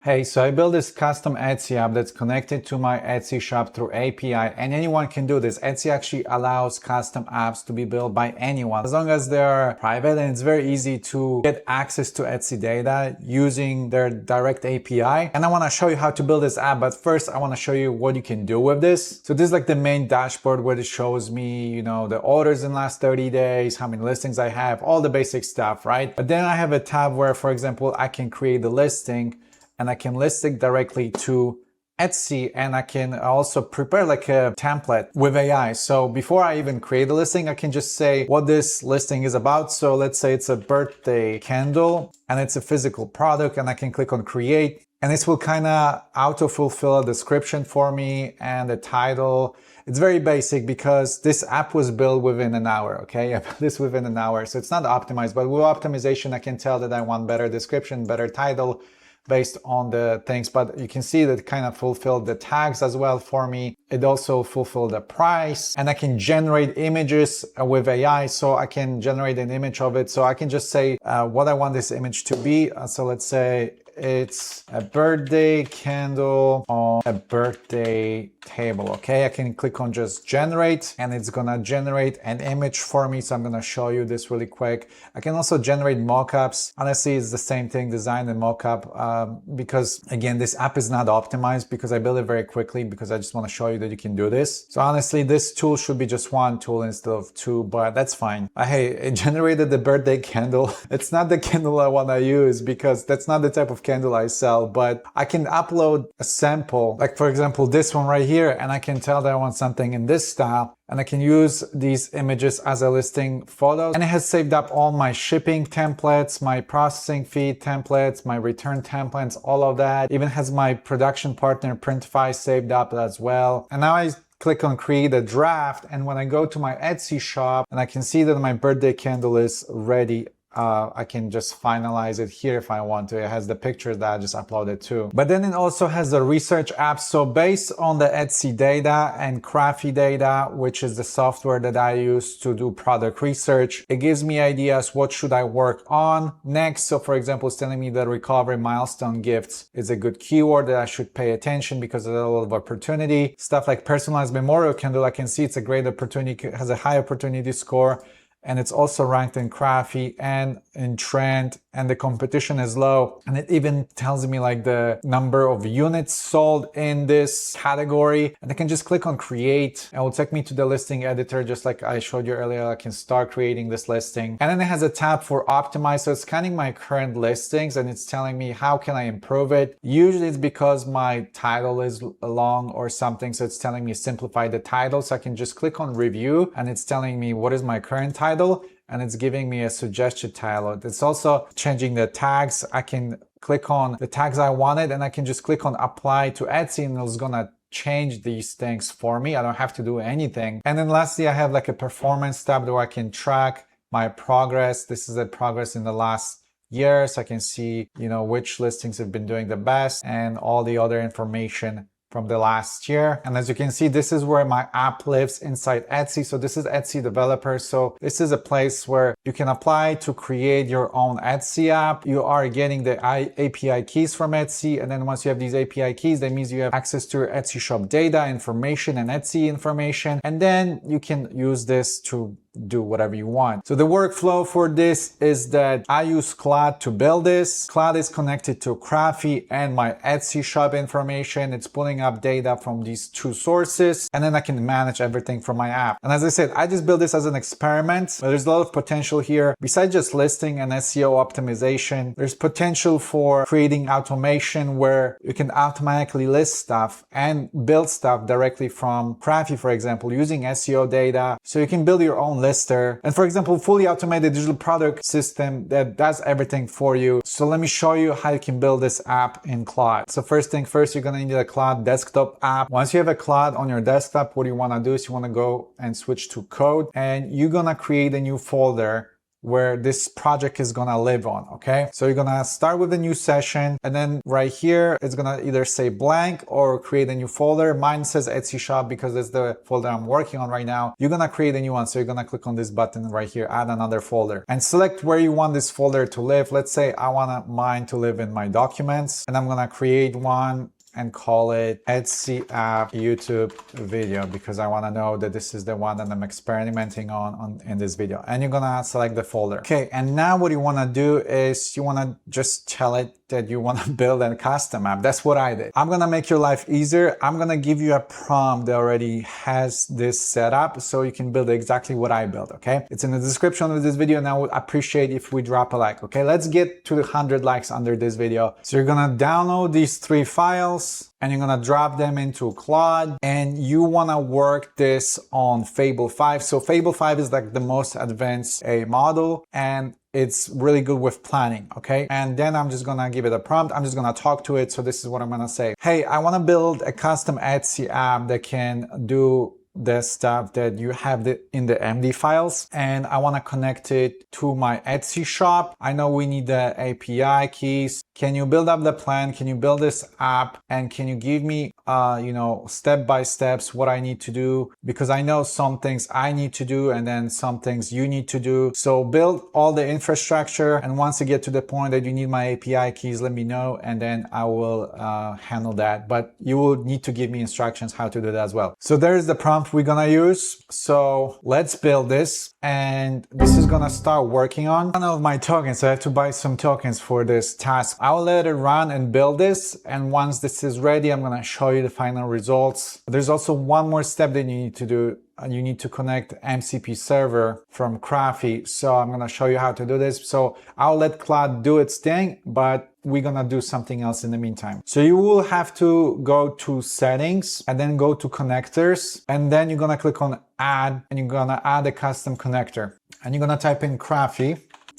Hey, so I built this custom Etsy app that's connected to my Etsy shop through API, and anyone can do this. Etsy actually allows custom apps to be built by anyone as long as they're private, and it's very easy to get access to Etsy data using their direct API. And I want to show you how to build this app, but first I want to show you what you can do with this. So this is like the main dashboard where it shows me, the orders in the last 30 days, how many listings I have, all the basic stuff, right? But then I have a tab where, for example, I can create the listing and I can list it directly to Etsy, and I can also prepare like a template with AI. So before I even create a listing, I can just say what this listing is about. So let's say it's a birthday candle and it's a physical product, and I can click on create, and this will kind of auto-fulfill a description for me and a title. It's very basic because this app was built within an hour, okay? I built this within an hour, so it's not optimized, but with optimization, I can tell that I want better description, better title, based on the things. But you can see that it kind of fulfilled the tags as well for me. It also fulfilled the price, and I can generate images with AI. So I can generate an image of it. So I can just say what I want this image to be. So let's say it's a birthday candle on a birthday table. Okay, I can click on just generate, and it's gonna generate an image for me. So I'm gonna show you this really quick. I can also generate mockups. Honestly, it's the same thing, design and mockup, because again, this app is not optimized because I built it very quickly because I just want to show you that you can do this. So honestly, this tool should be just one tool instead of two, but that's fine. Hey, it generated the birthday candle. It's not the candle I want to use because that's not the type of candle I sell, but I can upload a sample, like for example, this one right here, and I can tell that I want something in this style, and I can use these images as a listing photo. And it has saved up all my shipping templates, my processing fee templates, my return templates, all of that. Even has my production partner Printify saved up as well. And now I click on create a draft, and when I go to my Etsy shop and I can see that my birthday candle is ready, I can just finalize it here if I want to. It has the pictures that I just uploaded too. But then it also has the research app. So based on the Etsy data and Crafty data, which is the software that I use to do product research, it gives me ideas what should I work on next. So for example, it's telling me that recovery milestone gifts is a good keyword that I should pay attention because there's a lot of opportunity. Stuff like personalized memorial candle, I can see it's a great opportunity, has a high opportunity score. And it's also ranked in Crafty and in Trend, and the competition is low. And it even tells me like the number of units sold in this category. And I can just click on create, and it will take me to the listing editor, just like I showed you earlier. I can start creating this listing. And then it has a tab for optimize. So it's scanning my current listings and it's telling me how can I improve it. Usually it's because my title is long or something. So it's telling me simplify the title. So I can just click on review, and it's telling me what is my current title, and it's giving me a suggested title. It's also changing the tags. I can click on the tags I wanted, and I can just click on apply to Etsy, and it's gonna change these things for me. I don't have to do anything. And then lastly, I have like a performance tab where I can track my progress. This is the progress in the last year. So I can see, which listings have been doing the best and all the other information from the last year. And as you can see, this is where my app lives inside Etsy. So this is Etsy developer. So this is a place where you can apply to create your own Etsy app. You are getting the API keys from Etsy. And then once you have these API keys, that means you have access to your Etsy shop data, information, and Etsy information. And then you can use this to do whatever you want. So the workflow for this is that I use Claude to build this. Claude is connected to Crafty and my Etsy shop information. It's pulling up data from these two sources, and then I can manage everything from my app. And as I said, I just built this as an experiment, but there's a lot of potential here. Besides just listing and SEO optimization, there's potential for creating automation where you can automatically list stuff and build stuff directly from Crafty, for example, using SEO data. So you can build your own lister, and for example, fully automated digital product system that does everything for you. So let me show you how you can build this app in Claude. So first thing first, you're gonna need a Claude desktop app. Once you have a Claude on your desktop, what you wanna do is you wanna go and switch to code, and you're gonna create a new folder where this project is gonna live on, okay? So you're gonna start with a new session, and then right here, it's gonna either say blank or create a new folder. Mine says Etsy shop because it's the folder I'm working on right now. You're gonna create a new one. So you're gonna click on this button right here, add another folder, and select where you want this folder to live. Let's say I want mine to live in my documents, and I'm gonna create one and call it Etsy app YouTube video because I want to know that this is the one that I'm experimenting on in this video. And you're gonna select the folder. Okay, and now what you want to do is you want to just tell it that you want to build a custom app. That's what I did. I'm gonna make your life easier. I'm gonna give you a prompt that already has this set up so you can build exactly what I built, okay? It's in the description of this video, and I would appreciate if we drop a like, okay? Let's get to the 100 likes under this video. So you're gonna download these 3 files and you're gonna drop them into Claude, and you wanna work this on Fable 5. So Fable 5 is like the most advanced AI model, and it's really good with planning, okay? And then I'm just gonna give it a prompt. I'm just gonna talk to it. So this is what I'm gonna say. Hey, I wanna build a custom Etsy app that can do the stuff that you have in the MD files, and I want to connect it to my Etsy shop. I know we need the API keys. Can you build up the plan? Can you build this app? And can you give me, step by steps what I need to do? Because I know some things I need to do and then some things you need to do. So build all the infrastructure. And once you get to the point that you need my API keys, let me know, and then I will handle that. But you will need to give me instructions how to do that as well. So there's the prompt we're gonna use. So let's build this, and this is gonna start working on one of my tokens. I have to buy some tokens for this task. I'll let it run and build this, and once this is ready, I'm gonna show you the final results. There's also one more step that you need to do. You need to connect MCP server from Crafty. So I'm gonna show you how to do this. So I'll let Claude do its thing, but we're gonna do something else in the meantime. So you will have to go to settings and then go to connectors, and then you're gonna click on add, and you're gonna add a custom connector, and you're gonna type in Crafty.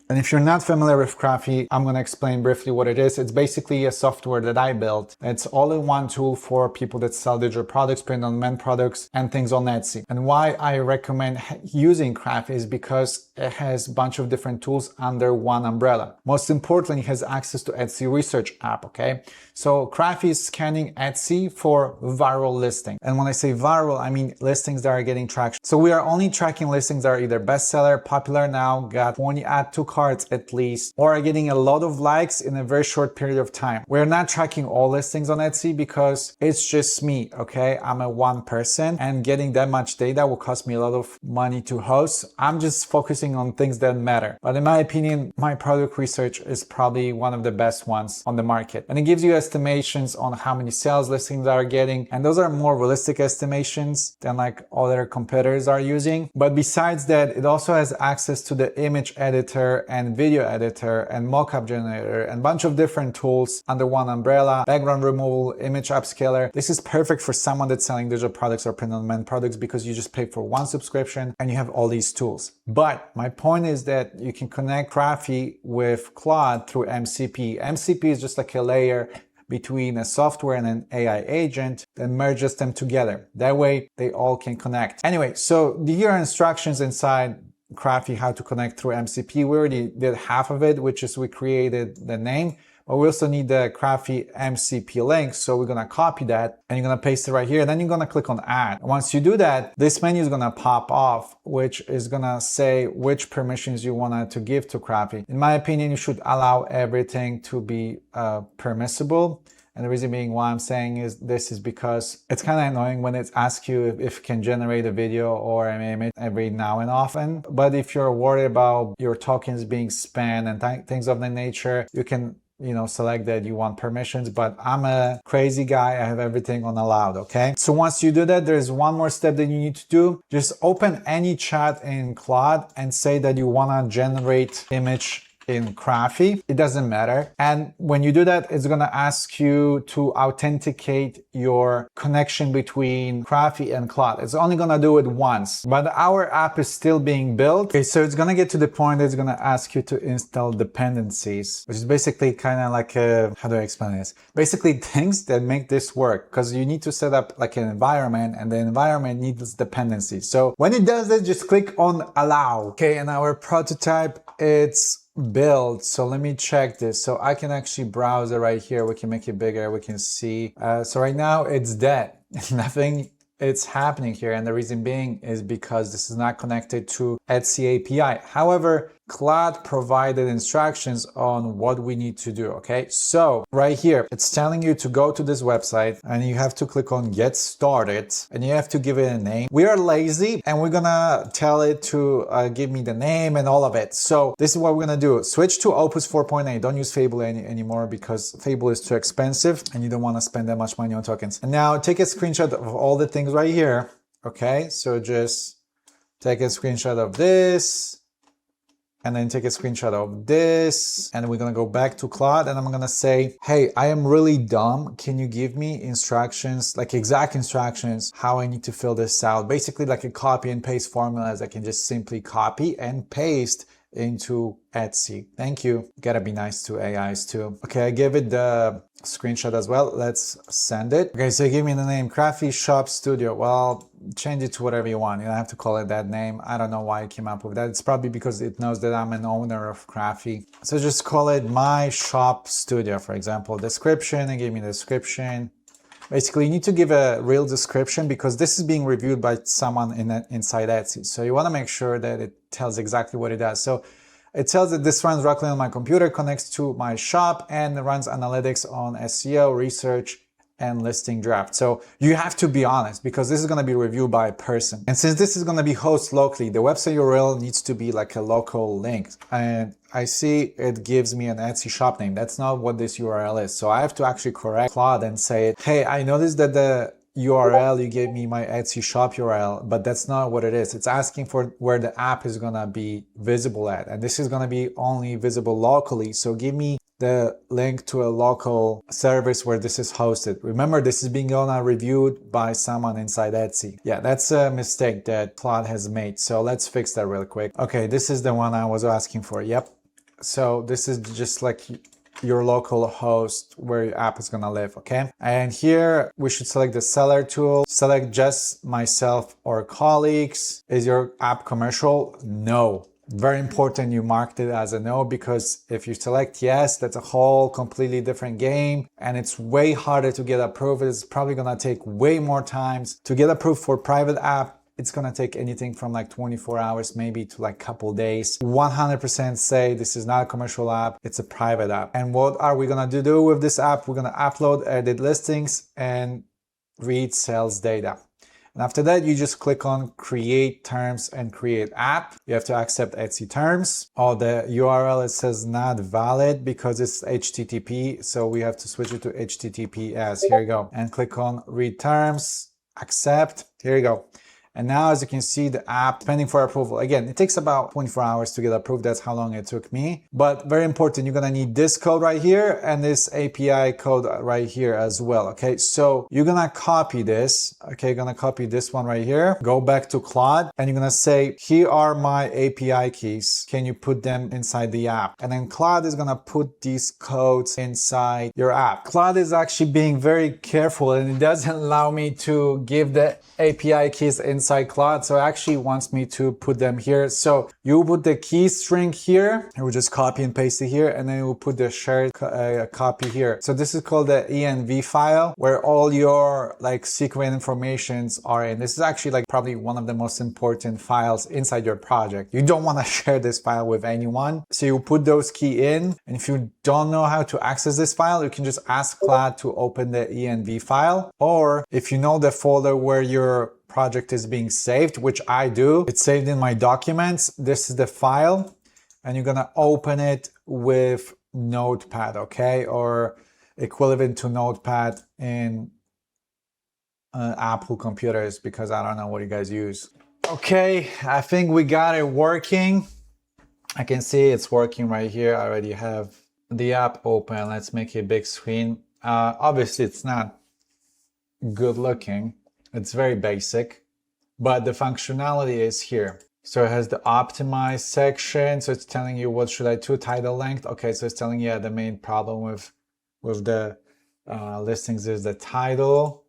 And if you're not familiar with Crafty, I'm gonna explain briefly what it is. It's basically a software that I built. It's all-in-one tool for people that sell digital products, print-on-demand products, and things on Etsy. And why I recommend using Crafty is because it has a bunch of different tools under one umbrella. Most importantly, it has access to Etsy Research app, okay? So Crafty is scanning Etsy for viral listing. And when I say viral, I mean listings that are getting traction. So we are only tracking listings that are either bestseller, popular now, got 20 add to carts at least, or are getting a lot of likes in a very short period of time. We're not tracking all listings on Etsy because it's just me, okay? I'm a one person, and getting that much data will cost me a lot of money to host. I'm just focusing on things that matter. But in my opinion, my product research is probably one of the best ones on the market. And it gives you estimations on how many sales listings are getting. And those are more realistic estimations than like other competitors are using. But besides that, it also has access to the image editor and video editor and mockup generator and a bunch of different tools under one umbrella, background removal, image upscaler. This is perfect for someone that's selling digital products or print-on-demand products because you just pay for one subscription and you have all these tools. But my point is that you can connect Crafty with Claude through MCP. MCP is just like a layer between a software and an AI agent that merges them together. That way they all can connect. Anyway, so here are instructions inside Crafty how to connect through MCP. We already did half of it, which is we created the name, but we also need the Crafty MCP link. So we're gonna copy that and you're gonna paste it right here. Then you're gonna click on add. Once you do that, this menu is gonna pop off, which is gonna say which permissions you want to give to Crafty. In my opinion, you should allow everything to be permissible. And the reason being why I'm saying this is because it's kind of annoying when it asks you if it can generate a video or an image every now and often. But if you're worried about your tokens being spammed and things of that nature, you can select that you want permissions, but I'm a crazy guy. I have everything on allowed, okay? So once you do that, there's one more step that you need to do. Just open any chat in Claude and say that you want to generate image in Crafty. It doesn't matter. And when you do that, it's going to ask you to authenticate your connection between Crafty and Claude. It's only going to do it once, but our app is still being built. Okay, so it's going to get to the point that it's going to ask you to install dependencies, which is basically kind of like a, how do I explain this? Basically things that make this work, because you need to set up like an environment, and the environment needs dependencies. So when it does that, just click on allow. Okay, and our prototype, it's built. So let me check this. So I can actually browse it right here. We can make it bigger. We can see. So right now it's dead. Nothing it's happening here. And the reason being is because this is not connected to Etsy API. However, Claude provided instructions on what we need to do, okay? So right here, it's telling you to go to this website and you have to click on get started and you have to give it a name. We are lazy and we're gonna tell it to give me the name and all of it. So this is what we're gonna do. Switch to Opus 4.8. Don't use Fable anymore because Fable is too expensive and you don't wanna spend that much money on tokens. And now take a screenshot of all the things right here, okay? So just take a screenshot of this, and then take a screenshot of this, and we're gonna go back to Claude and I'm gonna say, hey, I am really dumb. Can you give me instructions, like exact instructions, how I need to fill this out? Basically like a copy and paste formulas I can just simply copy and paste into Etsy. Thank you. Gotta be nice to AIs too. Okay, I gave it the screenshot as well. Let's send it. Okay, so give me the name Crafty Shop Studio. Well, change it to whatever you want. You don't have to call it that name. I don't know why I came up with that. It's probably because it knows that I'm an owner of Crafty. So just call it My Shop Studio, for example. Description, and give me the description. Basically, you need to give a real description because this is being reviewed by someone inside Etsy. So you want to make sure that it tells exactly what it does. So it tells that this runs directly on my computer, connects to my shop, and runs analytics on SEO, research, and listing draft. So you have to be honest because this is going to be reviewed by a person. And since this is going to be hosted locally, the website URL needs to be like a local link. And I see it gives me an Etsy shop name. That's not what this URL is. So I have to actually correct Claude and say, hey, I noticed that the URL you gave me my Etsy shop URL, but that's not what it is. It's asking for where the app is going to be visible at. And this is going to be only visible locally. So give me the link to a local service where this is hosted. Remember, this is being reviewed by someone inside Etsy. Yeah, that's a mistake that Claude has made. So let's fix that real quick. Okay, this is the one I was asking for. Yep. So this is just like your local host where your app is gonna live, okay? And here we should select the seller tool, select just myself or colleagues. Is your app commercial? No. Very important you marked it as a no, because if you select yes, that's a whole completely different game and it's way harder to get approved. It's probably gonna take way more times to get approved for private app. It's gonna take anything from like 24 hours, maybe to like couple days. 100% say this is not a commercial app, it's a private app. And what are we gonna do with this app? We're gonna upload, edit listings and read sales data. And after that, you just click on create terms and create app. You have to accept Etsy terms. Oh, the URL, it says not valid because it's HTTP. So we have to switch it to HTTPS. Here you go. And click on read terms, accept. Here you go. And now, as you can see, the app pending for approval. Again, it takes about 24 hours to get approved. That's how long it took me. But very important, you're gonna need this code right here and this API code right here as well, okay? So you're gonna copy this, okay? You're gonna copy this one right here. Go back to Claude and you're gonna say, here are my API keys. Can you put them inside the app? And then Claude is gonna put these codes inside your app. Claude is actually being very careful and it doesn't allow me to give the API keys inside Claude, so it actually wants me to put them here. So you put the key string here, and we'll just copy and paste it here, and then we'll put the shared copy here. So this is called the env file, where all your like secret informations are in. This is actually like probably one of the most important files inside your project. You don't want to share this file with anyone. So you put those key in, and if you don't know how to access this file, you can just ask Claude to open the env file, or if you know the folder where your project is being saved, which I do, it's saved in my documents. This is the file, and you're gonna open it with Notepad, okay? Or equivalent to Notepad in Apple computers, because I don't know what you guys use. Okay, I think we got it working. I can see it's working right here. I already have the app open. Let's make a big screen. Obviously, it's not good looking. It's very basic, but the functionality is here. So it has the optimized section. So it's telling you what should I do, title length. Okay, so it's telling you the main problem with the listings is the title.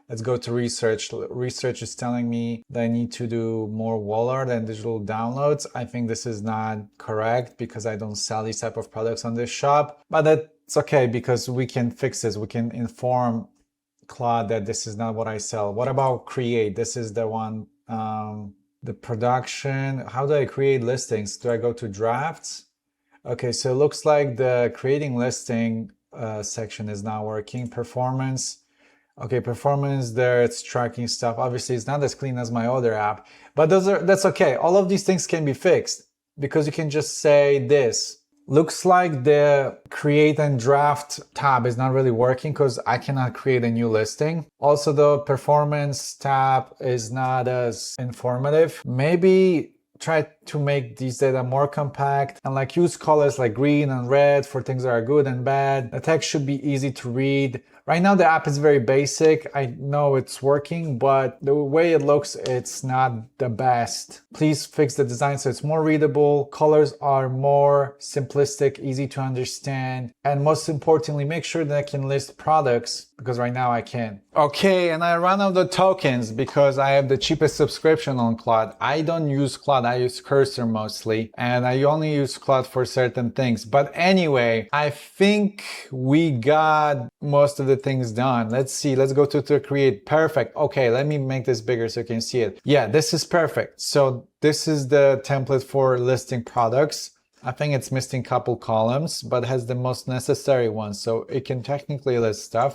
Let's go to research. Research is telling me that I need to do more wall art and digital downloads. I think this is not correct because I don't sell these type of products on this shop, but that's okay because we can fix this. We can inform Claude that this is not what I sell. What about create? This is the one, the production. How do I create listings? Do I go to drafts? Okay, so it looks like the creating listing section is not working. Performance. Okay, performance there, it's tracking stuff. Obviously, it's not as clean as my other app, but that's okay. All of these things can be fixed because you can just say this. Looks like the create and draft tab is not really working because I cannot create a new listing. Also, the performance tab is not as informative. Maybe try to make these data more compact and like use colors like green and red for things that are good and bad. The text should be easy to read. Right now the app is very basic. I know it's working, but the way it looks, it's not the best. Please fix the design so it's more readable. Colors are more simplistic, easy to understand. And most importantly, make sure that I can list products because right now I can't. Okay, and I ran out of tokens because I have the cheapest subscription on Claude. I don't use Claude, I use Cursor mostly, and I only use Claude for certain things. But anyway, I think we got most of the things done. Let's see, let's go to create. Perfect. Okay, let me make this bigger so you can see it. Yeah, this is perfect. So this is the template for listing products. I think it's missing a couple columns, but has the most necessary ones. So it can technically list stuff.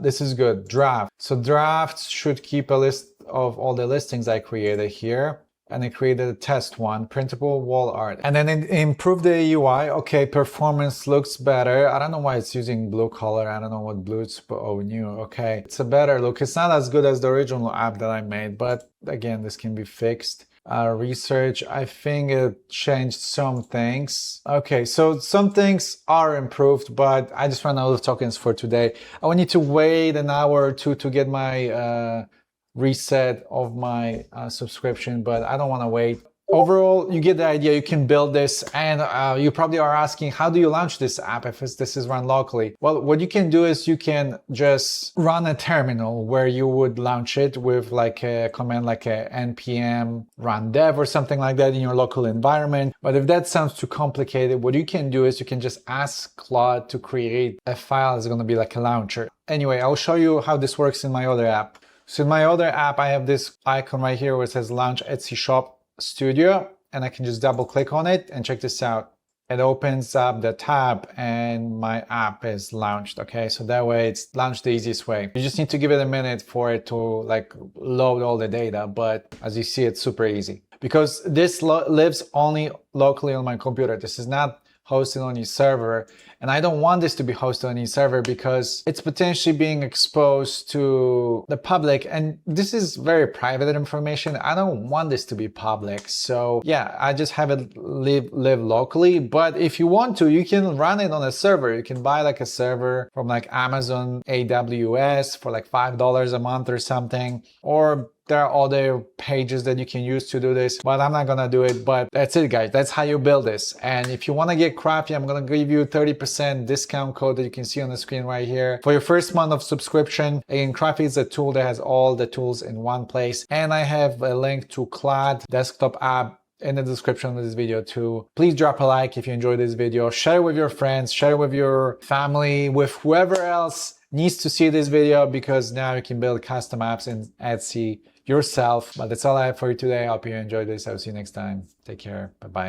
This is good. Draft. So drafts should keep a list of all the listings I created here. And it created a test one, printable wall art. And then it improved the UI. Okay, performance looks better. I don't know why it's using blue color. I don't know what blue it's, oh, new. Okay, it's a better look. It's not as good as the original app that I made, but again, this can be fixed. Research, I think it changed some things. Okay, so some things are improved, but I just ran out of tokens for today. I will need to wait an hour or two to get my reset of my subscription, but I don't want to wait. Overall, you get the idea. You can build this, and you probably are asking, how do you launch this app if this is run locally? Well, what you can do is you can just run a terminal where you would launch it with like a command like a npm run dev or something like that in your local environment. But if that sounds too complicated, what you can do is you can just ask Claude to create a file that's going to be like a launcher. Anyway, I'll show you how this works in my other app. So in my other app, I have this icon right here where it says Launch Etsy Shop Studio, and I can just double click on it and check this out. It opens up the tab and my app is launched. Okay, so that way it's launched the easiest way. You just need to give it a minute for it to like load all the data, but as you see, it's super easy because this lives only locally on my computer. This is not hosted on your server, and I don't want this to be hosted on your server because it's potentially being exposed to the public, and this is very private information. I don't want this to be public, so yeah, I just have it live locally. But if you want to, you can run it on a server. You can buy like a server from like Amazon AWS for like $5 a month or something, or there are other pages that you can use to do this, but I'm not gonna do it. But that's it, guys. That's how you build this. And if you wanna get Crafty, I'm gonna give you 30% discount code that you can see on the screen right here for your first month of subscription. Again, Crafty is a tool that has all the tools in one place. And I have a link to Claude desktop app in the description of this video too. Please drop a like if you enjoyed this video. Share it with your friends, share it with your family, with whoever else needs to see this video, because now you can build custom apps in Etsy yourself. But that's all I have for you today. I hope you enjoyed this. I'll see you next time. Take care. Bye-bye.